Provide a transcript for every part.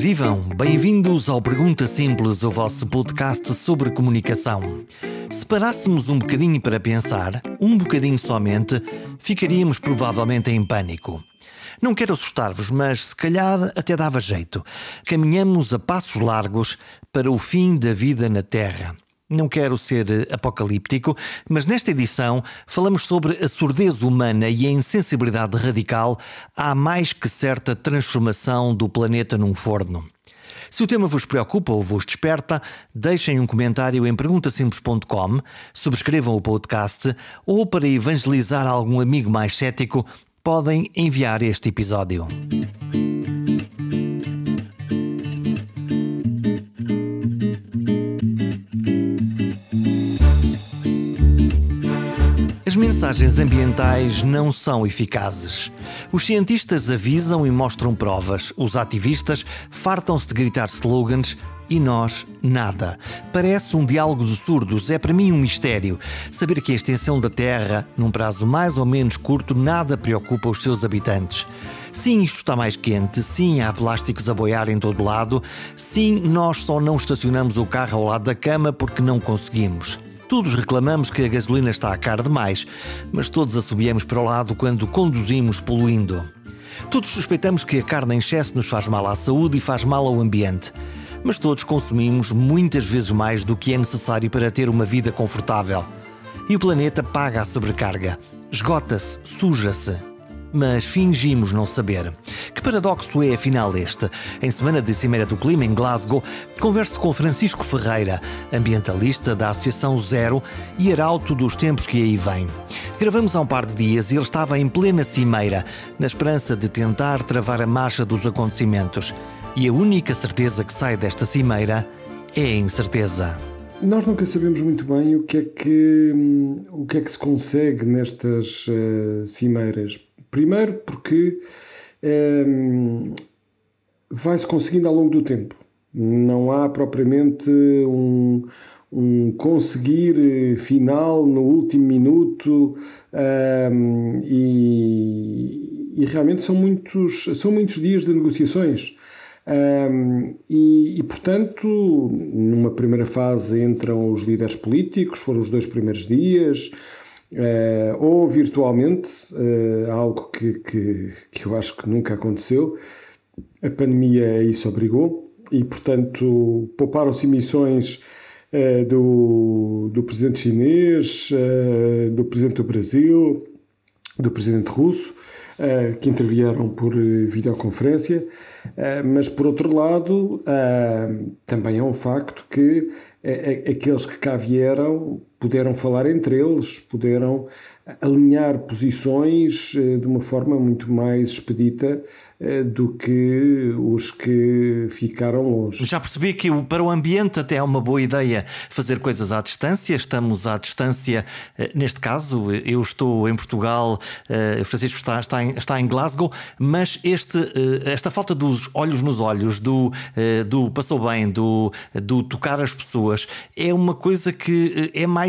Vivam, bem-vindos ao Pergunta Simples, o vosso podcast sobre comunicação. Se parássemos um bocadinho para pensar, um bocadinho somente, ficaríamos provavelmente em pânico. Não quero assustar-vos, mas se calhar até dava jeito. Caminhamos a passos largos para o fim da vida na Terra. Não quero ser apocalíptico, mas nesta edição falamos sobre a surdez humana e a insensibilidade radical à mais que certa transformação do planeta num forno. Se o tema vos preocupa ou vos desperta, deixem um comentário em perguntasimples.com, subscrevam o podcast ou, para evangelizar algum amigo mais cético, podem enviar este episódio. As mensagens ambientais não são eficazes. Os cientistas avisam e mostram provas. Os ativistas fartam-se de gritar slogans e nós, nada. Parece um diálogo de surdos. É para mim um mistério. Saber que a extensão da Terra, num prazo mais ou menos curto, nada preocupa os seus habitantes. Sim, isto está mais quente. Sim, há plásticos a boiar em todo lado. Sim, nós só não estacionamos o carro ao lado da cama porque não conseguimos. Todos reclamamos que a gasolina está a cara demais, mas todos assobiamos para o lado quando conduzimos poluindo. Todos suspeitamos que a carne em excesso nos faz mal à saúde e faz mal ao ambiente, mas todos consumimos muitas vezes mais do que é necessário para ter uma vida confortável. E o planeta paga a sobrecarga, esgota-se, suja-se. Mas fingimos não saber. Que paradoxo é afinal este? Em semana de Cimeira do Clima em Glasgow, converso com Francisco Ferreira, ambientalista da Associação Zero e arauto dos tempos que aí vêm. Gravamos há um par de dias e ele estava em plena cimeira, na esperança de tentar travar a marcha dos acontecimentos. E a única certeza que sai desta cimeira é a incerteza. Nós nunca sabemos muito bem o que é que se consegue nestas cimeiras. Primeiro porque vai-se conseguindo ao longo do tempo. Não há propriamente um conseguir final no último minuto e realmente são muitos dias de negociações. Portanto, numa primeira fase entram os líderes políticos, foram os 2 primeiros dias, ou virtualmente, algo que eu acho que nunca aconteceu. A pandemia isso obrigou e, portanto, pouparam-se emissões do presidente chinês, do presidente do Brasil, do presidente russo, que intervieram por videoconferência, mas por outro lado também é um facto que aqueles que cá vieram puderam falar entre eles, puderam alinhar posições de uma forma muito mais expedita do que os que ficaram longe. Já percebi que para o ambiente até é uma boa ideia fazer coisas à distância. Estamos à distância, neste caso, eu estou em Portugal, o Francisco está em Glasgow, mas esta falta dos olhos nos olhos, do passou bem, do tocar as pessoas, é uma coisa que é mais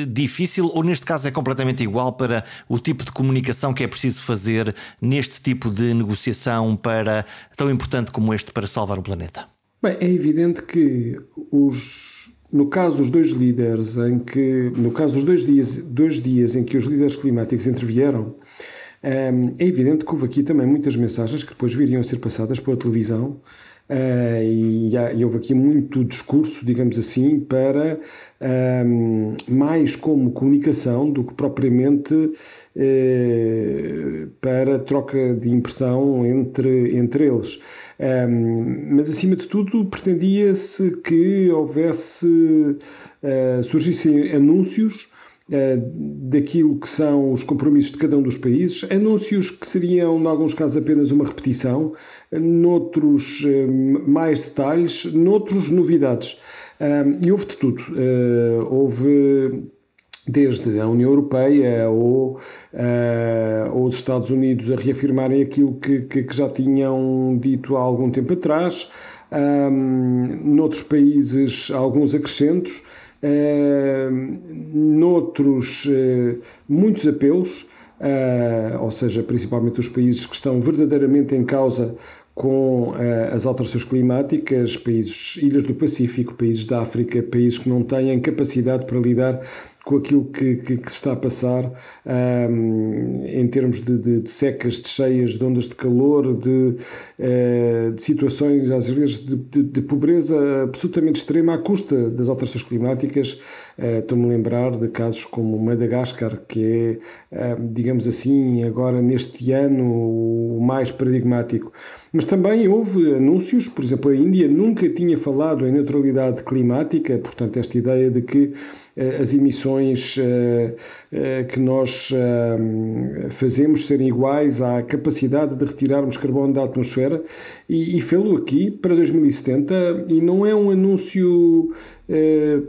difícil, ou neste caso é completamente igual para o tipo de comunicação que é preciso fazer neste tipo de negociação para tão importante como este para salvar o planeta? Bem, é evidente que no caso dos 2 líderes, no caso dos 2 dias em que os líderes climáticos intervieram, é evidente que houve aqui também muitas mensagens que depois viriam a ser passadas pela televisão. E houve aqui muito discurso, digamos assim, para mais como comunicação do que propriamente para troca de impressão entre eles. Mas, acima de tudo, pretendia-se que surgissem anúncios daquilo que são os compromissos de cada um dos países, anúncios que seriam, em alguns casos, apenas uma repetição, noutros mais detalhes, noutros novidades. E houve de tudo. Houve desde a União Europeia ou os Estados Unidos a reafirmarem aquilo que já tinham dito há algum tempo atrás, noutros países alguns acrescentos, noutros muitos apelos, ou seja, principalmente os países que estão verdadeiramente em causa com as alterações climáticas, países, ilhas do Pacífico, países da África, países que não têm capacidade para lidar com aquilo que se está a passar em termos de secas, de cheias, de ondas de calor, de situações, às vezes, de pobreza absolutamente extrema à custa das alterações climáticas. Estou-me a lembrar de casos como Madagascar, que é, digamos assim, agora neste ano o mais paradigmático. Mas também houve anúncios, por exemplo, a Índia nunca tinha falado em neutralidade climática, portanto, esta ideia de que as emissões que nós fazemos serem iguais à capacidade de retirarmos carbono da atmosfera, e fê-lo aqui para 2070, e não é um anúncio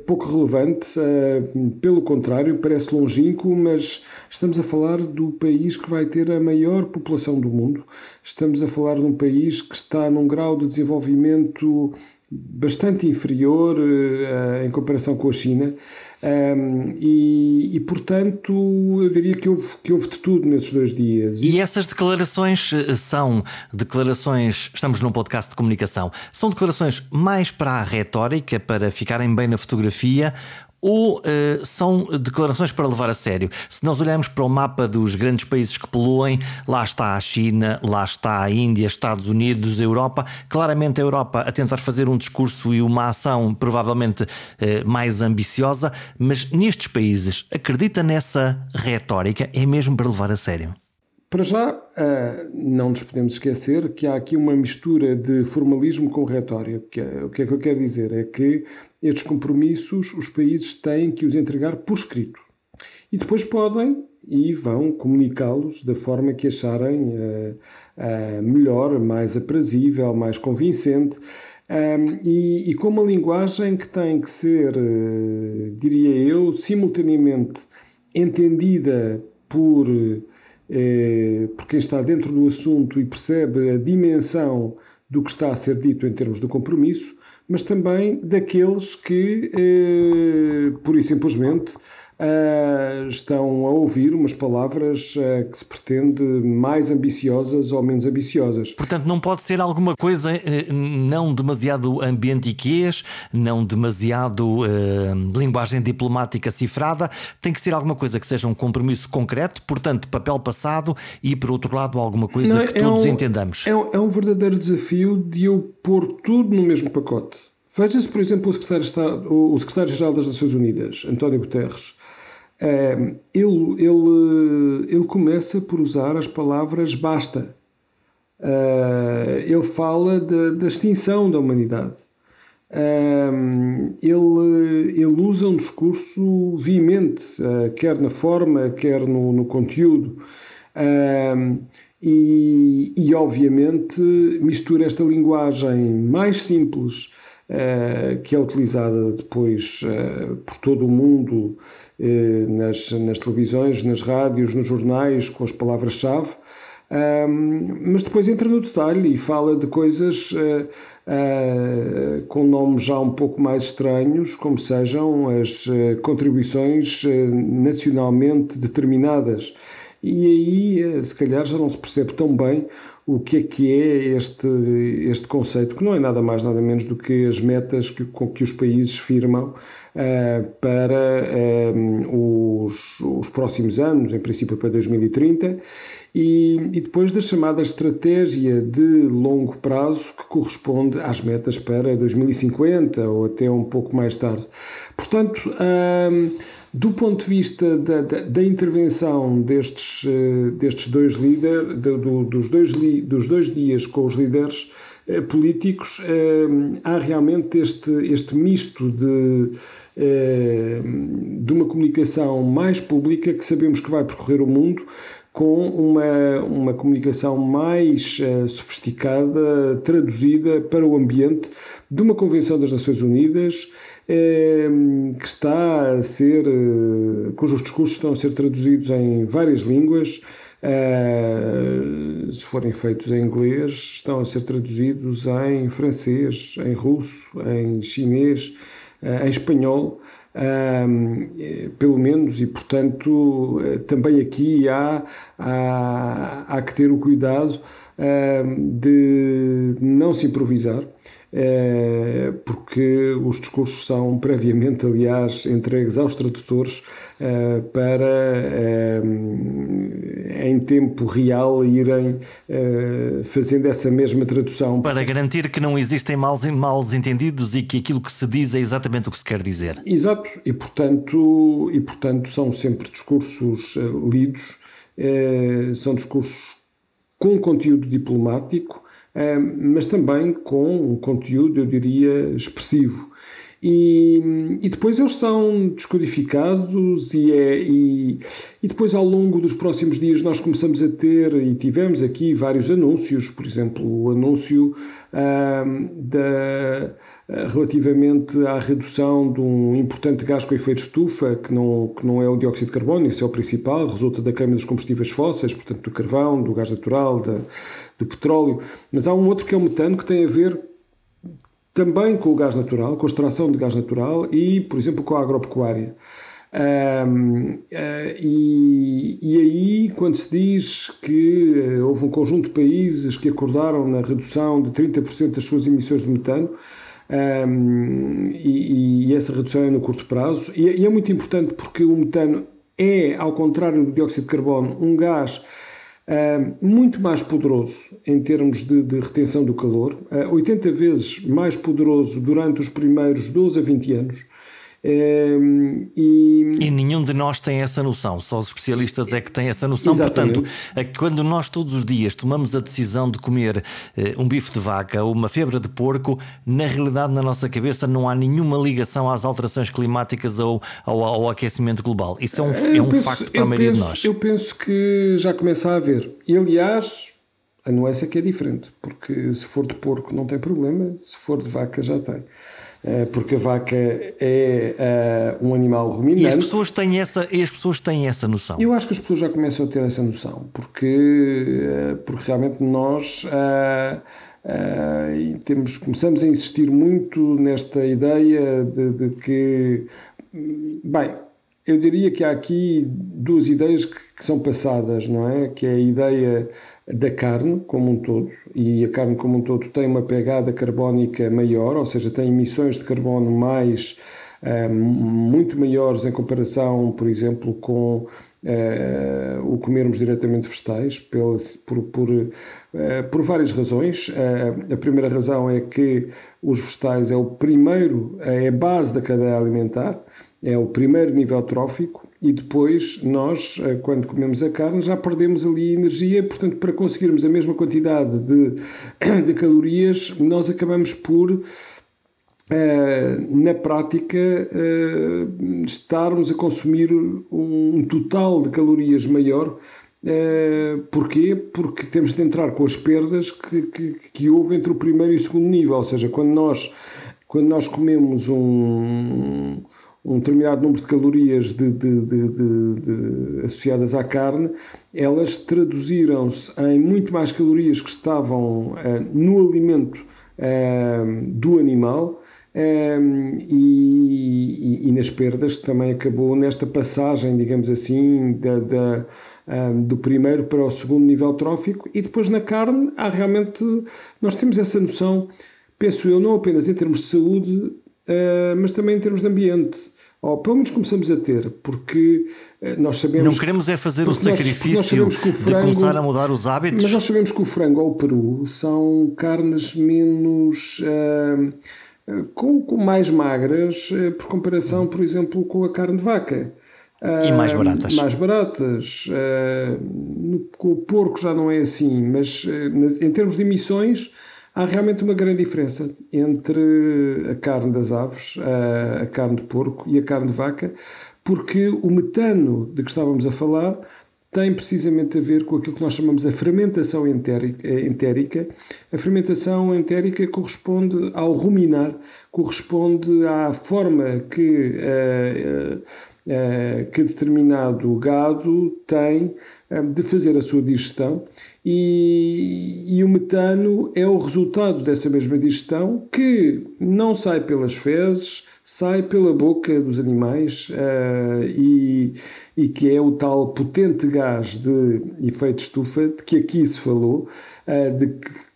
pouco relevante, pelo contrário, parece longínquo, mas estamos a falar do país que vai ter a maior população do mundo, estamos a falar de um país que está num grau de desenvolvimento bastante inferior em comparação com a China, portanto, eu diria que houve de tudo nesses 2 dias. E essas declarações são declarações, estamos num podcast de comunicação, são declarações mais para a retórica, para ficarem bem na fotografia, ou são declarações para levar a sério? Se nós olharmos para o mapa dos grandes países que poluem, lá está a China, lá está a Índia, Estados Unidos, a Europa. Claramente a Europa a tentar fazer um discurso e uma ação provavelmente mais ambiciosa, mas nestes países, acredita nessa retórica? É mesmo para levar a sério? Para já, não nos podemos esquecer que há aqui uma mistura de formalismo com retórica. O que é que eu quero dizer? É que estes compromissos os países têm que os entregar por escrito. E depois podem e vão comunicá-los da forma que acharem melhor, mais aprazível, mais convincente. E com uma linguagem que tem que ser, diria eu, simultaneamente entendida por quem está dentro do assunto e percebe a dimensão do que está a ser dito em termos de compromisso, mas também daqueles que, pura e simplesmente, estão a ouvir umas palavras que se pretende mais ambiciosas ou menos ambiciosas. Portanto, não pode ser alguma coisa não demasiado ambientiquês, não demasiado linguagem diplomática cifrada, tem que ser alguma coisa que seja um compromisso concreto, portanto, papel passado, e, por outro lado, alguma coisa que todos entendamos. É um verdadeiro desafio de eu pôr tudo no mesmo pacote. Veja-se, por exemplo, o secretário-geral das Nações Unidas, António Guterres. Ele começa por usar as palavras basta. Ele fala da extinção da humanidade. Ele usa um discurso veemente, quer na forma, quer no conteúdo. E obviamente mistura esta linguagem mais simples, que é utilizada depois por todo o mundo, nas televisões, nas rádios, nos jornais, com as palavras-chave, mas depois entra no detalhe e fala de coisas com nomes já um pouco mais estranhos, como sejam as contribuições nacionalmente determinadas. E aí, se calhar, já não se percebe tão bem o que é este conceito, que não é nada mais, nada menos do que as metas com que os países firmam para os próximos anos, em princípio para 2030, e depois da chamada estratégia de longo prazo, que corresponde às metas para 2050 ou até um pouco mais tarde. Portanto, do ponto de vista da intervenção destes 2 líderes, dos dois dias com os líderes políticos, há realmente este misto de uma comunicação mais pública, que sabemos que vai percorrer o mundo, com uma comunicação mais sofisticada, traduzida para o ambiente, de uma Convenção das Nações Unidas, que está a ser, cujos discursos estão a ser traduzidos em várias línguas. Se forem feitos em inglês, estão a ser traduzidos em francês, em russo, em chinês, em espanhol. pelo menos, e portanto também aqui há que ter o cuidado de não se improvisar, porque os discursos são previamente, aliás, entregues aos tradutores para, em tempo real, irem fazendo essa mesma tradução. Para garantir que não existem males entendidos e que aquilo que se diz é exatamente o que se quer dizer. Exato, e portanto são sempre discursos lidos, são discursos com conteúdo diplomático, mas também com um conteúdo, eu diria, expressivo. E depois eles são descodificados e depois, ao longo dos próximos dias, nós começamos a ter, e tivemos aqui vários anúncios, por exemplo, o anúncio relativamente à redução de um importante gás com efeito de estufa, que não é o dióxido de carbono, isso é o principal, resulta da queima dos combustíveis fósseis, portanto do carvão, do gás natural, do petróleo, mas há um outro que é o metano, que tem a ver também com o gás natural, com a extração de gás natural e, por exemplo, com a agropecuária. E aí, quando se diz que houve um conjunto de países que acordaram na redução de 30% das suas emissões de metano, e essa redução é no curto prazo, e é muito importante porque o metano é, ao contrário do dióxido de carbono, um gás muito mais poderoso em termos de retenção do calor, 80 vezes mais poderoso durante os primeiros 12 a 20 anos. E nenhum de nós tem essa noção, só os especialistas é que têm essa noção. Exatamente. Portanto, quando nós todos os dias tomamos a decisão de comer um bife de vaca ou uma febra de porco, na realidade, na nossa cabeça, não há nenhuma ligação às alterações climáticas ou ao aquecimento global. Isso é um facto para a maioria de nós. Eu penso que já começa a haver. E, aliás, a nuance é que é diferente, porque se for de porco não tem problema, se for de vaca já tem. Porque a vaca é um animal ruminante. E as pessoas têm essa noção? Eu acho que as pessoas já começam a ter essa noção, porque realmente nós começamos a insistir muito nesta ideia de que, bem, eu diria que há aqui duas ideias que são passadas, não é? Que é a ideia da carne como um todo, e a carne como um todo tem uma pegada carbónica maior, ou seja, tem emissões de carbono muito maiores em comparação, por exemplo, com o comermos diretamente vegetais, por várias razões. A primeira razão é que os vegetais é a base da cadeia alimentar, é o primeiro nível trófico, e depois nós, quando comemos a carne, já perdemos ali energia, portanto, para conseguirmos a mesma quantidade de calorias, nós acabamos por, na prática, estarmos a consumir um total de calorias maior. Porquê? Porque temos de entrar com as perdas que houve entre o primeiro e o segundo nível, ou seja, quando nós comemos um determinado número de calorias associadas à carne, elas traduziram-se em muito mais calorias que estavam no alimento do animal, e nas perdas, que também acabou nesta passagem, digamos assim, do primeiro para o segundo nível trófico. E depois na carne, nós temos essa noção, penso eu, não apenas em termos de saúde, mas também em termos de ambiente. Ou pelo menos começamos a ter, porque nós sabemos... Não queremos é fazer o sacrifício de começar a mudar os hábitos? Mas nós sabemos que o frango ou o peru são carnes menos... com mais magras, por comparação, por exemplo, com a carne de vaca. E mais baratas. Mais baratas. Com o porco já não é assim, mas em termos de emissões... Há realmente uma grande diferença entre a carne das aves, a carne de porco e a carne de vaca, porque o metano de que estávamos a falar tem precisamente a ver com aquilo que nós chamamos a fermentação entérica. A fermentação entérica corresponde ao ruminar, corresponde à forma que determinado gado tem de fazer a sua digestão, e o metano é o resultado dessa mesma digestão, que não sai pelas fezes, sai pela boca dos animais e que é o tal potente gás de efeito estufa, de que aqui se falou, de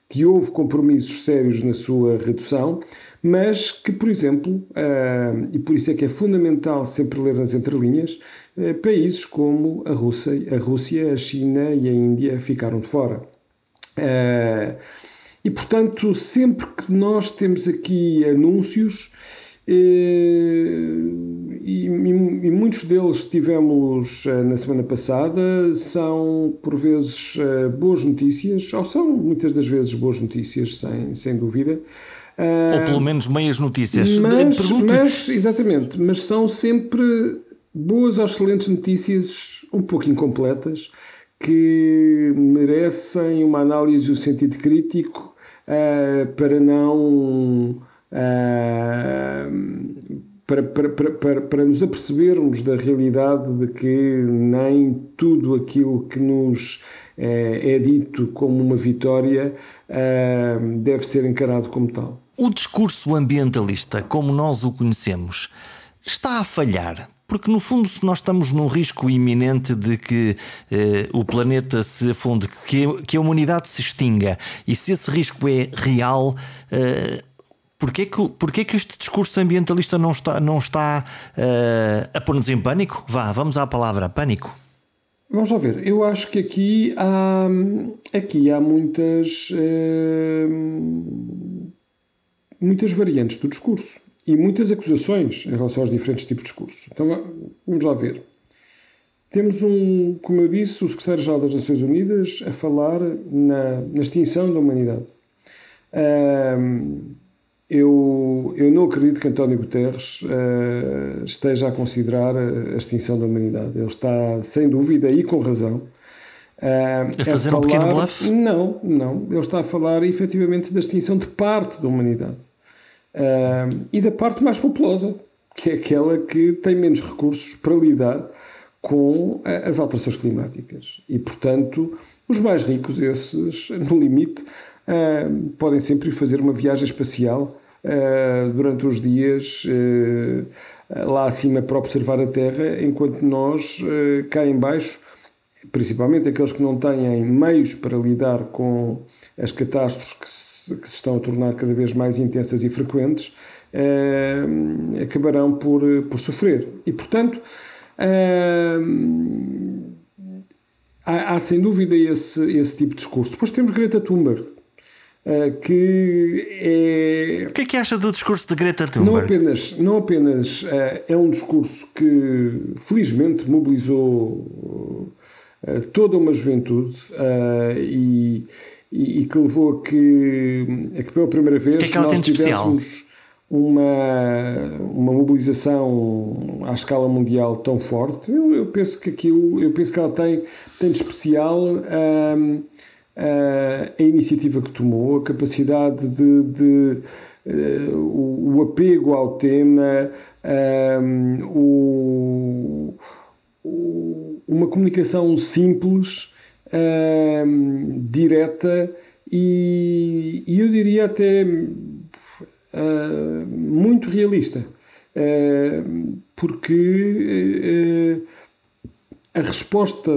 que houve compromissos sérios na sua redução, mas que, por exemplo, e por isso é que é fundamental sempre ler nas entrelinhas, países como a Rússia, a China e a Índia ficaram de fora. E, portanto, sempre que nós temos aqui anúncios, e muitos deles tivemos na semana passada, são por vezes boas notícias, ou são muitas das vezes boas notícias, sem dúvida. Ou pelo menos meias notícias. Exatamente, mas são sempre boas ou excelentes notícias, um pouco incompletas, que merecem uma análise e um sentido crítico para não... para nos apercebermos da realidade de que nem tudo aquilo que nos é dito como uma vitória deve ser encarado como tal. O discurso ambientalista, como nós o conhecemos, está a falhar? Porque, no fundo, se nós estamos num risco iminente de que o planeta se afunde, que a humanidade se extinga, e se esse risco é real, porquê que este discurso ambientalista não está a pôr-nos em pânico? Vamos à palavra pânico. Vamos lá ver. Eu acho que aqui há muitas variantes do discurso e muitas acusações em relação aos diferentes tipos de discurso. Então, vamos lá ver. Temos como eu disse, o secretário-geral das Nações Unidas a falar na extinção da humanidade. Eu não acredito que António Guterres esteja a considerar a extinção da humanidade. Ele está, sem dúvida, e com razão, a fazer um pequeno bluff? Não. Ele está a falar, efetivamente, da extinção de parte da humanidade. E da parte mais populosa, que é aquela que tem menos recursos para lidar com as alterações climáticas. E, portanto, os mais ricos, esses, no limite, podem sempre fazer uma viagem espacial durante os dias lá acima para observar a Terra, enquanto nós, cá em baixo, principalmente aqueles que não têm meios para lidar com as catástrofes que se estão a tornar cada vez mais intensas e frequentes, acabarão por sofrer. E, portanto, há sem dúvida esse tipo de discurso. Depois temos Greta Thunberg, que é... O que acha do discurso de Greta Thunberg? Não apenas é um discurso que felizmente mobilizou toda uma juventude e que levou a que pela primeira vez nós tivéssemos uma mobilização à escala mundial tão forte. Eu penso que ela tem de especial a iniciativa que tomou, a capacidade o apego ao tema, uma comunicação simples, direta e eu diria até muito realista, porque a resposta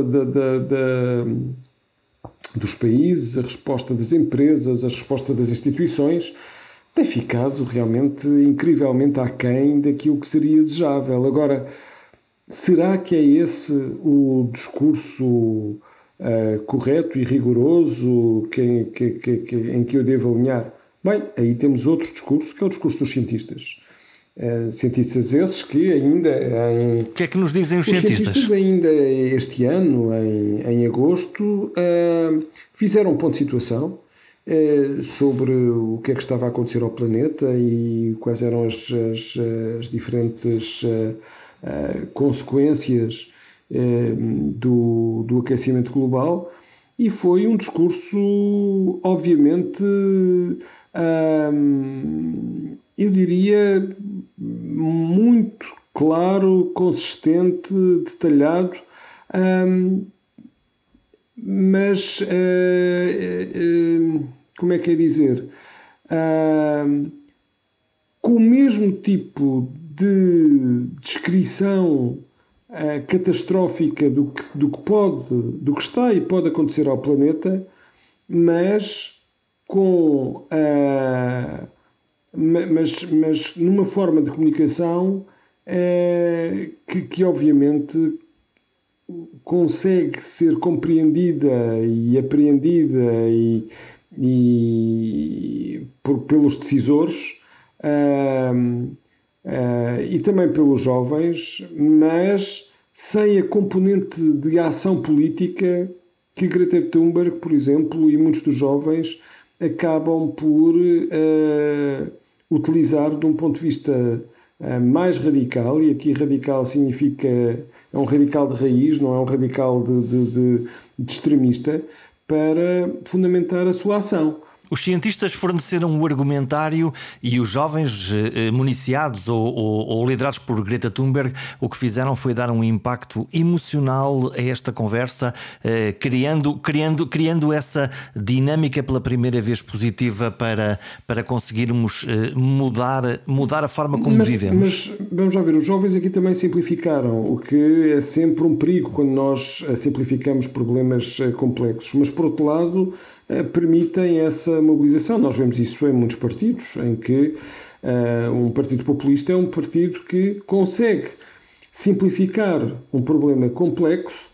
dos países, a resposta das empresas, a resposta das instituições tem ficado realmente incrivelmente aquém daquilo que seria desejável. Agora, será que é esse o discurso correto e rigoroso em que eu devo alinhar? Bem, aí temos outro discurso, que é o discurso dos cientistas. Cientistas esses que ainda... O que é que nos dizem os cientistas? Os cientistas ainda este ano, em agosto, fizeram um ponto de situação sobre o que é que estava a acontecer ao planeta e quais eram as diferentes consequências do aquecimento global, e foi um discurso, obviamente, eu diria, muito claro, consistente, detalhado, mas como é que é dizer? com o mesmo tipo de descrição catastrófica do que está e pode acontecer ao planeta, mas mas numa forma de comunicação que obviamente consegue ser compreendida e apreendida pelos decisores e também pelos jovens, mas sem a componente de ação política que Greta Thunberg, por exemplo, e muitos dos jovens acabam por utilizar de um ponto de vista mais radical, e aqui radical significa, é um radical de raiz, não é um radical de extremista, para fundamentar a sua ação. Os cientistas forneceram o argumentário e os jovens municiados ou liderados por Greta Thunberg o que fizeram foi dar um impacto emocional a esta conversa, criando essa dinâmica pela primeira vez positiva para conseguirmos mudar a forma como vivemos. Mas vamos lá ver, os jovens aqui também simplificaram, o que é sempre um perigo quando nós simplificamos problemas complexos, mas por outro lado permitem essa mobilização. Nós vemos isso em muitos partidos, em que um partido populista é um partido que consegue simplificar um problema complexo,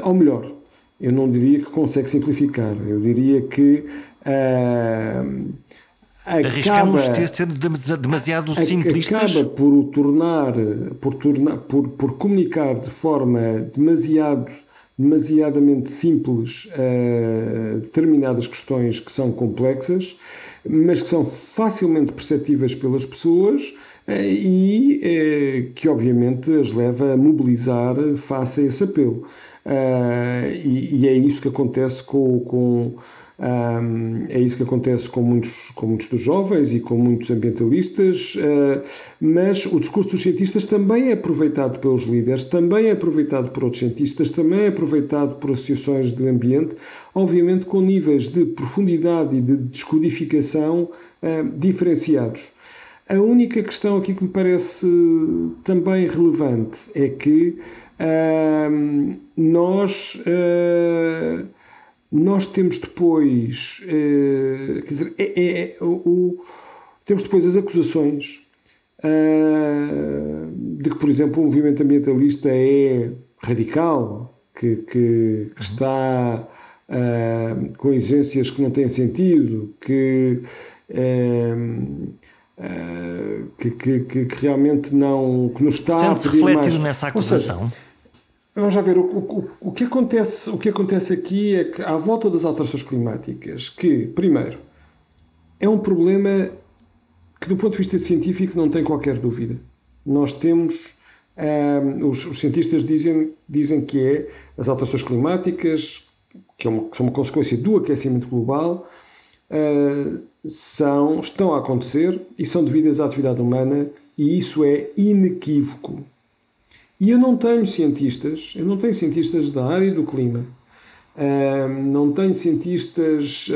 ou melhor, eu não diria que consegue simplificar, eu diria que arriscamos ser demasiado simplistas. Acaba por o tornar, por comunicar de forma demasiadamente simples determinadas questões que são complexas, mas que são facilmente perceptíveis pelas pessoas e que obviamente as leva a mobilizar face a esse apelo. E é isso que acontece com muitos dos jovens e com muitos ambientalistas, mas o discurso dos cientistas também é aproveitado pelos líderes, também é aproveitado por outros cientistas, também é aproveitado por associações de ambiente, obviamente com níveis de profundidade e de descodificação diferenciados. A única questão aqui que me parece também relevante é que nós temos depois, quer dizer, temos depois as acusações de que, por exemplo, o movimento ambientalista é radical, que está com exigências que não têm sentido, que realmente não, que nos está a pedir mais. Sente-se nessa acusação? Vamos já ver, o que acontece aqui é que, à volta das alterações climáticas, que, primeiro, é um problema que, do ponto de vista científico, não tem qualquer dúvida. Nós temos, os cientistas dizem que as alterações climáticas, que são uma consequência do aquecimento global, estão a acontecer e são devidas à atividade humana, e isso é inequívoco. E eu não tenho cientistas da área do clima, não tenho cientistas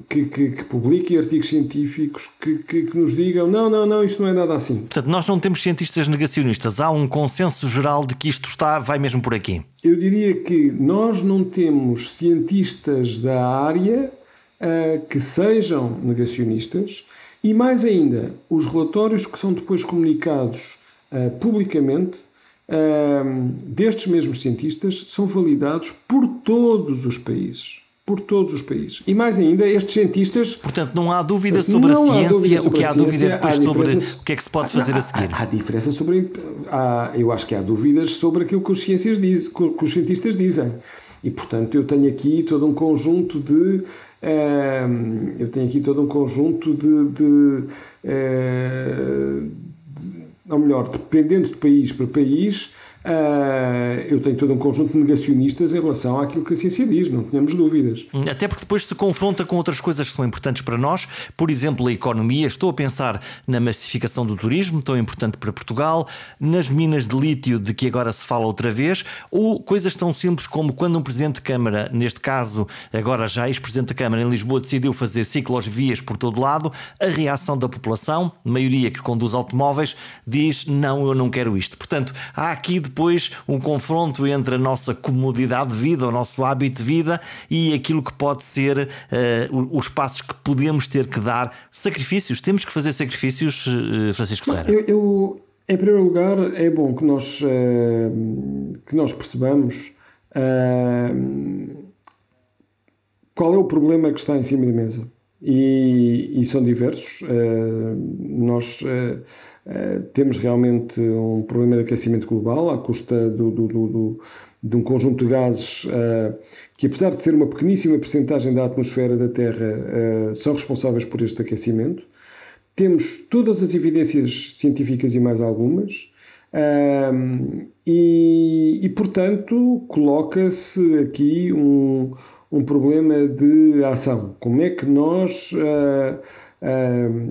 que publiquem artigos científicos que nos digam não, isso não é nada assim. Portanto, nós não temos cientistas negacionistas, há um consenso geral de que isto vai mesmo por aqui. Eu diria que nós não temos cientistas da área que sejam negacionistas, e mais ainda, os relatórios que são depois comunicados publicamente destes mesmos cientistas são validados por todos os países. E mais ainda, estes cientistas... Portanto, não há dúvida sobre a ciência, o que há dúvida é depois sobre o que é que se pode fazer a seguir. Há diferença sobre... eu acho que há dúvidas sobre aquilo que os cientistas dizem. E, portanto, eu tenho aqui todo um conjunto de... ou melhor, dependendo de país para país, eu tenho todo um conjunto de negacionistas em relação àquilo que a ciência diz, não tenhamos dúvidas. Até porque depois se confronta com outras coisas que são importantes para nós, por exemplo, a economia. Estou a pensar na massificação do turismo, tão importante para Portugal, nas minas de lítio de que agora se fala outra vez, ou coisas tão simples como quando um Presidente de Câmara, neste caso agora já ex-Presidente da Câmara em Lisboa, decidiu fazer ciclovias por todo lado, a reação da população, maioria que conduz automóveis, diz não, eu não quero isto. Portanto, há aqui depois um confronto entre a nossa comodidade de vida, o nosso hábito de vida e aquilo que pode ser os passos que podemos ter que dar. Sacrifícios, temos que fazer sacrifícios, Francisco Ferreira? Em primeiro lugar, é bom que nós percebamos qual é o problema que está em cima da mesa. E são diversos. Nós temos realmente um problema de aquecimento global à custa de um conjunto de gases que, apesar de ser uma pequeníssima percentagem da atmosfera da Terra, são responsáveis por este aquecimento. Temos todas as evidências científicas e mais algumas, portanto, coloca-se aqui um problema de ação. Como é que nós,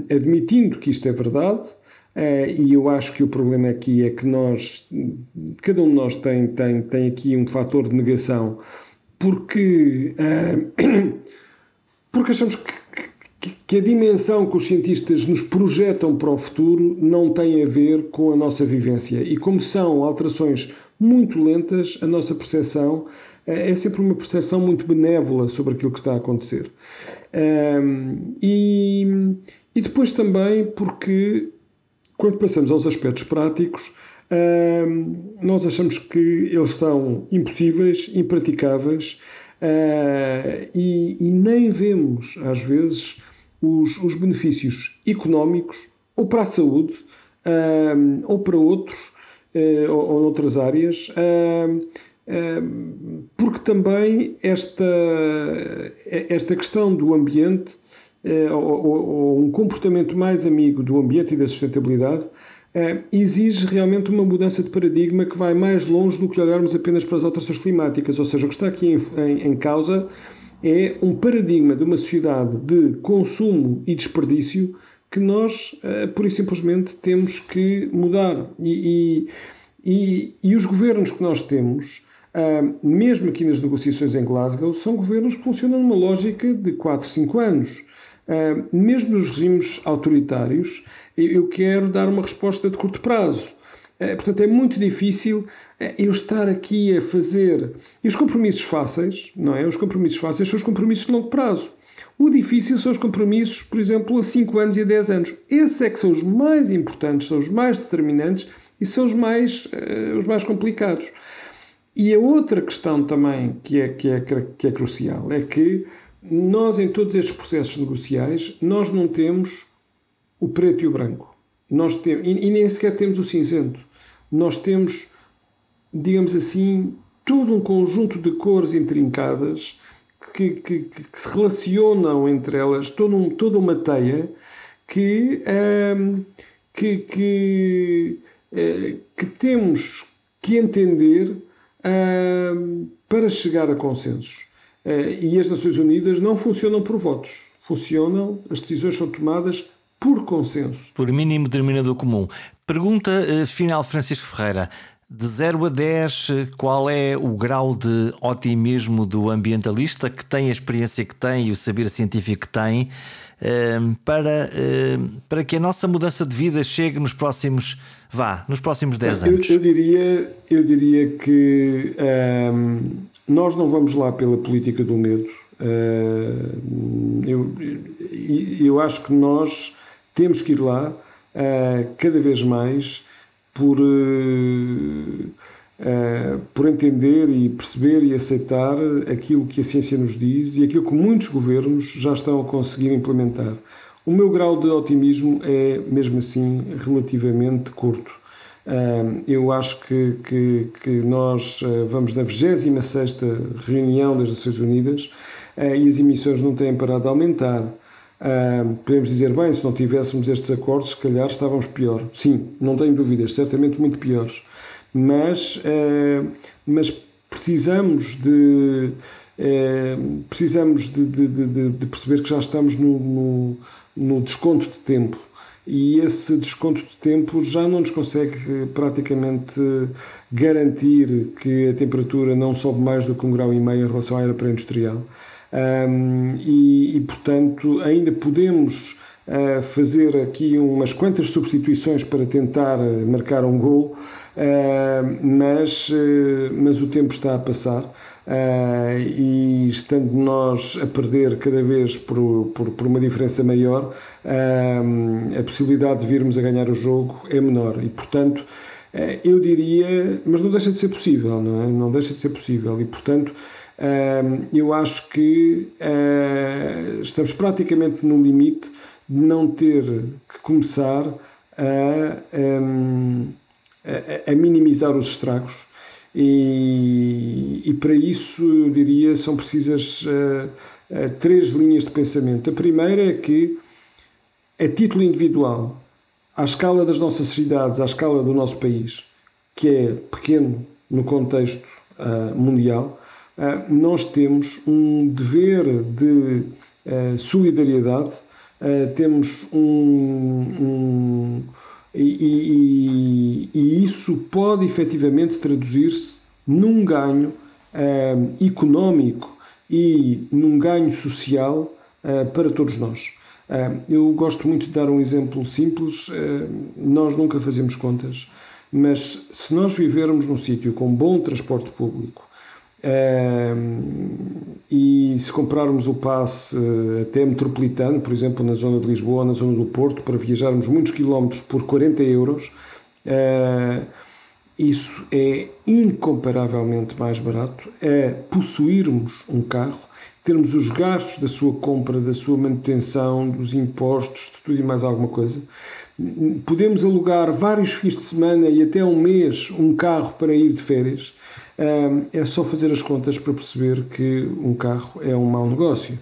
admitindo que isto é verdade, e eu acho que o problema aqui é que cada um de nós tem aqui um fator de negação, porque achamos que a dimensão que os cientistas nos projetam para o futuro não tem a ver com a nossa vivência. E como são alterações muito lentas, a nossa percepção é sempre uma percepção muito benévola sobre aquilo que está a acontecer. E depois também porque, quando passamos aos aspectos práticos, nós achamos que eles são impossíveis, impraticáveis, e nem vemos, às vezes, os benefícios económicos, ou para a saúde, ou para outros, ou noutras áreas, porque também esta questão do ambiente, ou um comportamento mais amigo do ambiente e da sustentabilidade, exige realmente uma mudança de paradigma que vai mais longe do que olharmos apenas para as alterações climáticas. Ou seja, o que está aqui em causa é um paradigma de uma sociedade de consumo e desperdício que nós, pura e simplesmente, temos que mudar. E os governos que nós temos, mesmo aqui nas negociações em Glasgow, são governos que funcionam numa lógica de 4, 5 anos. Mesmo nos regimes autoritários, eu quero dar uma resposta de curto prazo. Portanto, é muito difícil eu estar aqui a fazer... E os compromissos fáceis, não é? Os compromissos fáceis são os compromissos de longo prazo. O difícil são os compromissos, por exemplo, a 5 anos e a 10 anos. Esses é que são os mais importantes, são os mais determinantes e são os mais complicados. E a outra questão também que é crucial é que nós, em todos estes processos negociais, nós não temos o preto e o branco. E nem sequer temos o cinzento. Nós temos, digamos assim, todo um conjunto de cores intrincadas que se relacionam entre elas, toda uma teia que temos que entender para chegar a consensos. E as Nações Unidas não funcionam por votos. As decisões são tomadas por consenso. Por mínimo denominador comum. Pergunta final, Francisco Ferreira. De 0 a 10, qual é o grau de otimismo do ambientalista que tem a experiência que tem e o saber científico que tem para que a nossa mudança de vida chegue nos próximos 10 anos? Eu diria que nós não vamos lá pela política do medo. Eu acho que nós temos que ir lá cada vez mais por entender e perceber e aceitar aquilo que a ciência nos diz e aquilo que muitos governos já estão a conseguir implementar. O meu grau de otimismo é, mesmo assim, relativamente curto. Eu acho que nós vamos na 26ª reunião das Nações Unidas e as emissões não têm parado de aumentar. Podemos dizer, bem, se não tivéssemos estes acordos, se calhar estávamos pior. Sim, não tenho dúvidas, certamente muito piores. mas precisamos de perceber que já estamos no desconto de tempo. E esse desconto de tempo já não nos consegue praticamente garantir que a temperatura não sobe mais do que 1,5 graus em relação à era pré-industrial. Portanto, ainda podemos fazer aqui umas quantas substituições para tentar marcar um golo, mas o tempo está a passar. E estando nós a perder cada vez por uma diferença maior, a possibilidade de virmos a ganhar o jogo é menor e, portanto, eu diria, mas não deixa de ser possível, não é? Não deixa de ser possível e, portanto, eu acho que estamos praticamente no limite de não ter que começar a minimizar os estragos. E para isso, eu diria, são precisas 3 linhas de pensamento. A primeira é que, a título individual, à escala das nossas cidades, à escala do nosso país, que é pequeno no contexto mundial, nós temos um dever de solidariedade, temos e isso pode efetivamente traduzir-se num ganho económico e num ganho social para todos nós. Eu gosto muito de dar um exemplo simples. Nós nunca fazemos contas, mas se nós vivermos num sítio com bom transporte público e se comprarmos o passe até metropolitano, por exemplo, na zona de Lisboa, na zona do Porto, para viajarmos muitos quilómetros por 40 euros, isso é incomparavelmente mais barato a possuirmos um carro, termos os gastos da sua compra, da sua manutenção, dos impostos, de tudo e mais alguma coisa. Podemos alugar vários fins de semana e até um mês um carro para ir de férias. É só fazer as contas para perceber que um carro é um mau negócio.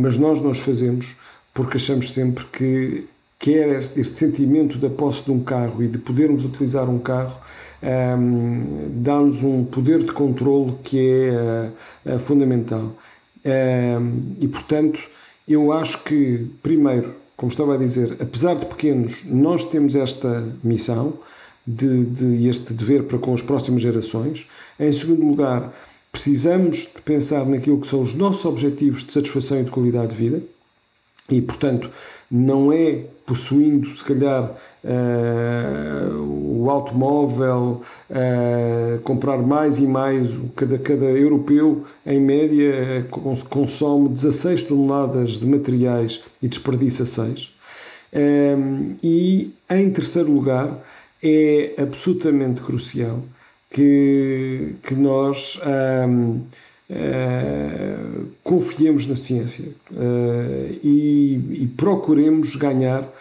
Mas nós não os fazemos porque achamos sempre que quer este sentimento da posse de um carro e de podermos utilizar um carro dá-nos um poder de controle que é fundamental. E, portanto, eu acho que, primeiro, como estava a dizer, apesar de pequenos, nós temos esta missão de este dever para com as próximas gerações. Em segundo lugar, precisamos de pensar naquilo que são os nossos objetivos de satisfação e de qualidade de vida e, portanto, não é possuindo, se calhar, o automóvel, comprar mais e mais. Cada europeu, em média, consome 16 toneladas de materiais e desperdiça 6. E, em terceiro lugar, é absolutamente crucial que nós confiemos na ciência e procuremos ganhar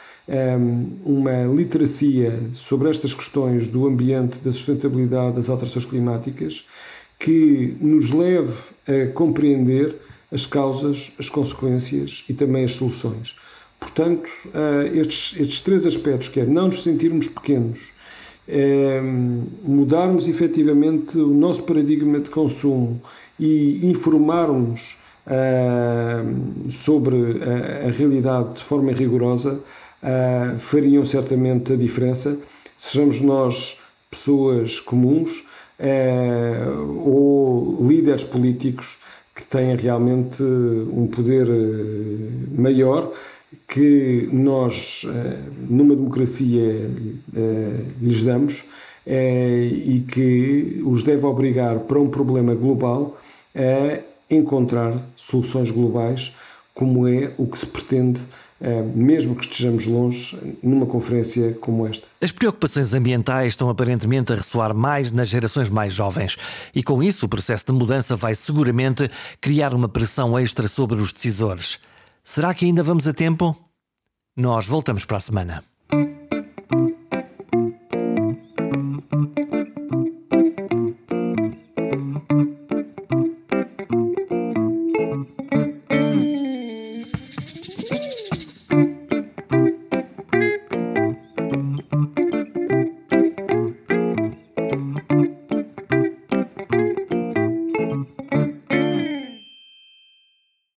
uma literacia sobre estas questões do ambiente, da sustentabilidade, das alterações climáticas, que nos leve a compreender as causas, as consequências e também as soluções. Portanto, estes 3 aspectos, que é não nos sentirmos pequenos, mudarmos efetivamente o nosso paradigma de consumo e informarmos sobre a realidade de forma rigorosa, fariam certamente a diferença. Sejamos nós pessoas comuns ou líderes políticos que têm realmente um poder maior, que nós, numa democracia, lhes damos e que os deve obrigar para um problema global a encontrar soluções globais, como é o que se pretende, mesmo que estejamos longe, numa conferência como esta. As preocupações ambientais estão aparentemente a ressoar mais nas gerações mais jovens e, com isso, o processo de mudança vai seguramente criar uma pressão extra sobre os decisores. Será que ainda vamos a tempo? Nós voltamos para a semana.